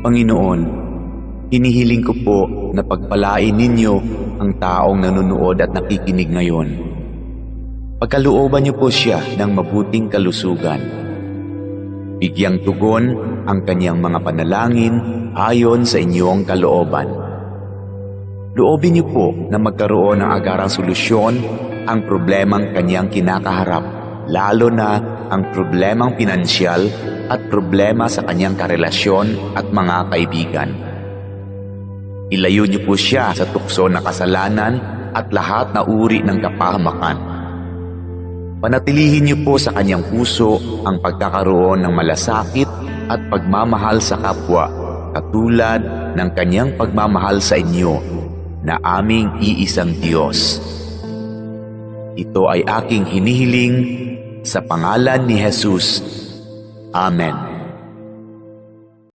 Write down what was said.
Panginoon, hinihiling ko po na pagpalain ninyo ang taong nanonood at nakikinig ngayon. Pagkalooban niyo po siya ng mabuting kalusugan. Bigyang tugon ang kanyang mga panalangin ayon sa inyong kalooban. Loobin niyo po na magkaroon ng agarang solusyon ang problemang kanyang kinakaharap, lalo na ang problemang pinansyal at problema sa kanyang karelasyon at mga kaibigan. Ilayo niyo po siya sa tukso ng kasalanan at lahat na uri ng kapahamakan. Panatilihin niyo po sa kanyang puso ang pagkakaroon ng malasakit at pagmamahal sa kapwa, katulad ng kanyang pagmamahal sa inyo na aming iisang Diyos. Ito ay aking hinihiling sa pangalan ni Jesus. Amen.